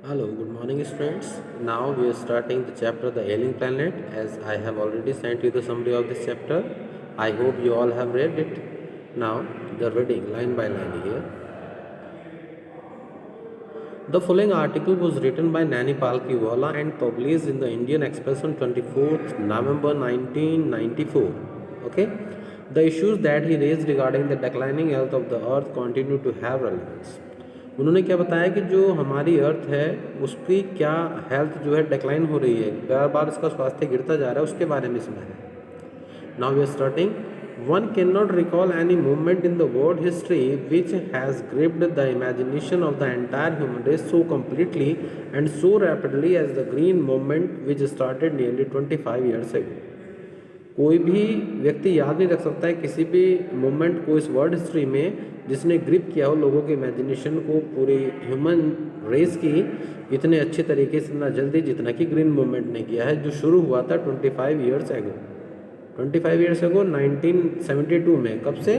Hello, good morning, students. Now we are starting the chapter The Alien Planet. As I have already sent you the summary of this chapter, I hope you all have read it. Now, the reading line by line here. The following article was written by Nani Palkiwala and published in the Indian Express on 24th November 1994. Okay, the issues that he raised regarding the declining health of the earth continue to have relevance. उन्होंने क्या बताया कि जो हमारी अर्थ है उसकी क्या health जो है डिक्लाइन हो रही है, बार बार इसका स्वास्थ्य गिरता जा रहा है, उसके बारे में इसमें है. Now we are starting. One cannot recall any moment in the world history which has gripped the imagination of the entire human race so completely and so rapidly as the green movement which started nearly 25 years ago. कोई भी व्यक्ति याद नहीं रख सकता है किसी भी मोमेंट को इस वर्ल्ड हिस्ट्री में जिसने ग्रिप किया हो लोगों के इमेजिनेशन को, पूरी ह्यूमन रेस की, इतने अच्छे तरीके से इतना जल्दी जितना कि ग्रीन मूवमेंट ने किया है, जो शुरू हुआ था 25 ईयर्स एगो. 25 ईयर्स एगो 1972 में. कब से?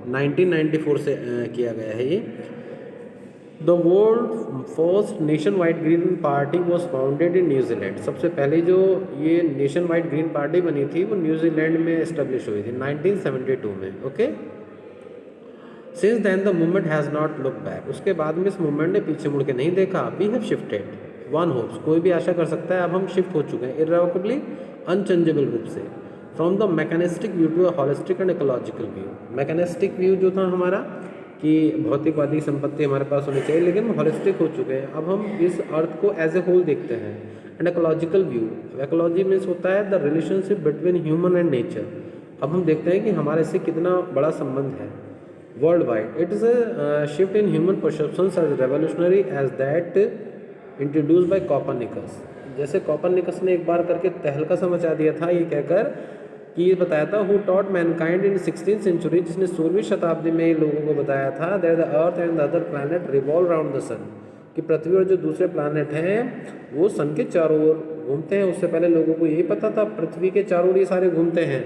1994 से किया गया है ये. The world first nation wide green party was founded in New Zealand. सबसे पहले जो ये नेशन वाइड ग्रीन पार्टी बनी थी वो न्यूजीलैंड में एस्टेब्लिश हुई थी 1972 में. Okay, since then the movement has not look back. उसके बाद में इस मूवमेंट ने पीछे मुड़ के नहीं देखा. We have shifted, one hopes, कोई भी आशा कर सकता है अब हम शिफ्ट हो चुके हैं इररिवोकेबली, अनचेंजेबल रूप से, from the mechanistic view to a holistic and ecological view. Mechanistic view जो था हमारा कि भौतिकवादी संपत्ति हमारे पास होनी चाहिए, लेकिन हम होलिस्टिक हो चुके हैं. अब हम इस अर्थ को एज ए होल देखते हैं. And ecological view, ecology means होता है the relationship between human and nature. अब हम देखते हैं कि हमारे से कितना बड़ा संबंध है world wide. It is a shift in human perceptions as revolutionary as that introduce by Copernicus. जैसे कॉपरनिकस ने एक बार करके तहलका सा मचा दिया था ये कहकर कि ये बताया था who taught mankind in 16th century, जिसने 16वीं शताब्दी में लोगों को बताया था that the earth and the other planet revolve around the sun, कि पृथ्वी और जो दूसरे प्लैनेट हैं वो सन के चारों ओर घूमते हैं. उससे पहले लोगों को यही पता था पृथ्वी के चारों ओर ये सारे घूमते हैं.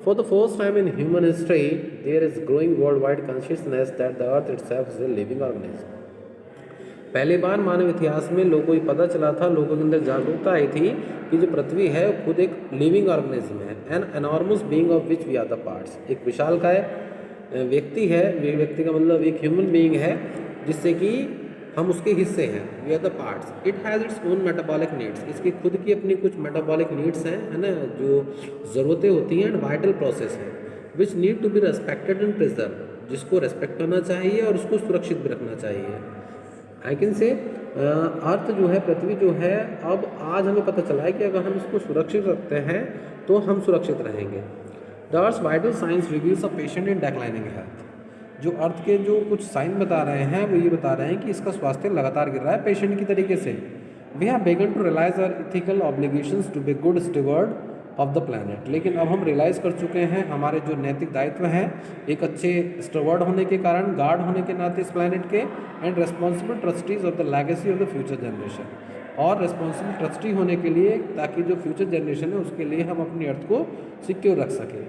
For the first time in human history there is growing world wide consciousness that the earth itself is a living organism. पहली बार मानव इतिहास में लोगों को ये पता चला था, लोगों के अंदर जागरूकता आई थी कि जो पृथ्वी है वो खुद एक लिविंग ऑर्गेनिज्म है. An enormous being of which we are the parts. एक विशालकाय व्यक्ति है. व्यक्ति का मतलब एक ह्यूमन बीइंग है जिससे कि हम उसके हिस्से हैं. We are the parts. It has its own metabolic needs. इसकी खुद की अपनी कुछ मेटाबॉलिक नीड्स हैं, है ना, जो ज़रूरतें होती हैं. एंड वाइटल प्रोसेस है which need to be respected and preserve, जिसको रेस्पेक्ट करना चाहिए और उसको सुरक्षित भी रखना चाहिए. आई कैन से अर्थ जो है, पृथ्वी जो है, अब आज हमें पता चला है कि अगर हम इसको सुरक्षित रखते हैं तो हम सुरक्षित रहेंगे. The earth vital science reviews a patient in declining health. जो अर्थ के जो कुछ साइन बता रहे हैं वो ये बता रहे हैं कि इसका स्वास्थ्य लगातार गिर रहा है पेशेंट की तरीके से. We have begun to realise our ethical obligations to be good steward of the planet. लेकिन अब हम रियलाइज़ कर चुके हैं हमारे जो नैतिक दायित्व हैं एक अच्छे स्टवर्ड होने के कारण, गार्ड होने के नाते इस प्लैनेट के, and responsible trustees of the legacy of the future generation. और रिस्पॉन्सिबल ट्रस्टी होने के लिए, ताकि जो फ्यूचर जनरेशन है उसके लिए हम अपनी अर्थ को सिक्योर रख सकें.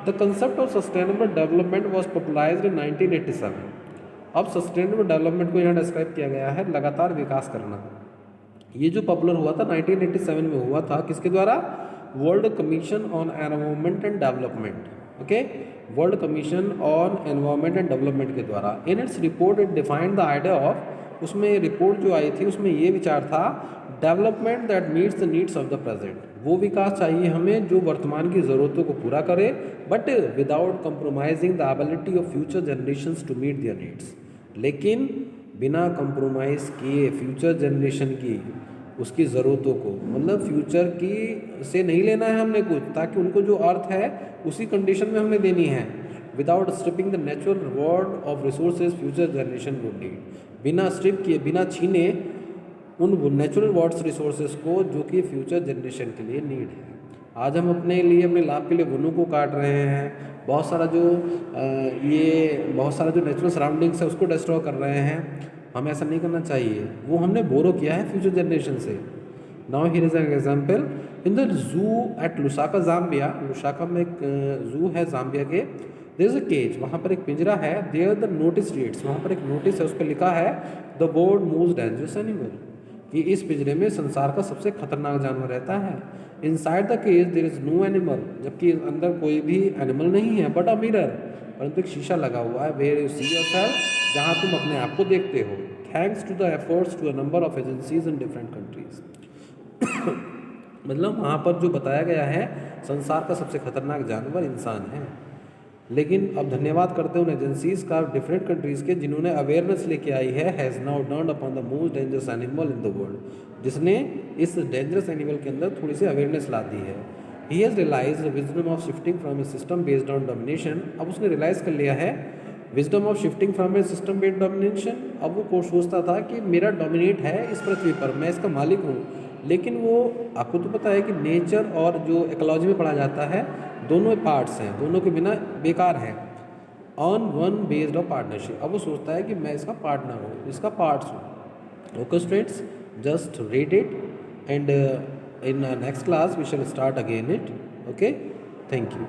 The concept of sustainable development was popularised in 1987. अब सस्टेनेबल डेवलपमेंट को यहाँ डिस्क्राइब किया गया है लगातार विकास करना. ये जो पॉपुलर हुआ था 1987 में हुआ था किसके द्वारा? World commission on environment and development. Okay, world commission on environment and development के द्वारा. In its report it defined the idea of, उसमें रिपोर्ट जो आई थी उसमें ये विचार था development that meets the needs of the present. वो विकास चाहिए हमें जो वर्तमान की ज़रूरतों को पूरा करे, but without compromising the ability of future generations to meet their needs. लेकिन बिना कंप्रोमाइज़ किए फ्यूचर जनरेशन की उसकी ज़रूरतों को, मतलब फ्यूचर की से नहीं लेना है हमने कुछ, ताकि उनको जो अर्थ है उसी कंडीशन में हमने देनी है. Without stripping the natural reward of resources future generation would need. बिना स्ट्रिप किए, बिना छीने उन नेचुरल वर्ड्स रिसोर्सेज को जो कि फ्यूचर जनरेशन के लिए नीड है. आज हम अपने लिए, अपने लाभ के लिए वनों को काट रहे हैं. बहुत सारा जो नेचुरल सराउंडिंग्स है उसको डिस्ट्रॉय कर रहे हैं. हमें ऐसा नहीं करना चाहिए. वो हमने बोरो किया है फ्यूचर जनरेशन से. Now here is an example. In the zoo at Lusaka Zambia, Lusaka में एक जू है जाम्बिया के, देयर इज अ केज, वहाँ पर एक पिंजरा है. देयर द नोटिस रीड्स, वहाँ पर एक नोटिस है, उस पर लिखा है the board moves dangerous animal. कि इस पिंजरे में संसार का सबसे खतरनाक जानवर रहता है। Inside the cage there is no animal, जबकि अंदर कोई भी एनिमल नहीं है, बट अ मिरर, परंतु एक शीशा लगा हुआ है, वेयर यू सी योरसेल्फ, जहाँ तुम अपने आप को देखते हो। Thanks to the efforts to a number of agencies in different countries. मतलब वहाँ पर जो बताया गया है संसार का सबसे खतरनाक जानवर इंसान है, लेकिन अब धन्यवाद करते हैं उन एजेंसीज का डिफरेंट कंट्रीज़ के जिन्होंने अवेयरनेस लेके आई है, has now turned upon the most dangerous animal in the world, जिसने इस डेंजरस एनिमल के अंदर थोड़ी सी अवेयरनेस ला दी है। He has realise the wisdom of shifting from a system based on domination, अब उसने रियलाइज़ कर लिया है wisdom of shifting from a system based domination. अब वो सोचता था कि मेरा डोमिनेट है इस पृथ्वी पर, मैं इसका मालिक हूँ, लेकिन वो आपको तो पता है कि नेचर और जो इकोलॉजी में पढ़ा जाता है दोनों पार्ट्स हैं, दोनों के बिना बेकार हैं। On one based of partnership, अब वो सोचता है कि मैं इसका पार्टनर हूँ, इसका पार्ट्स हूँ। Okay students, just read it and in next class we shall start again it. Okay, thank you.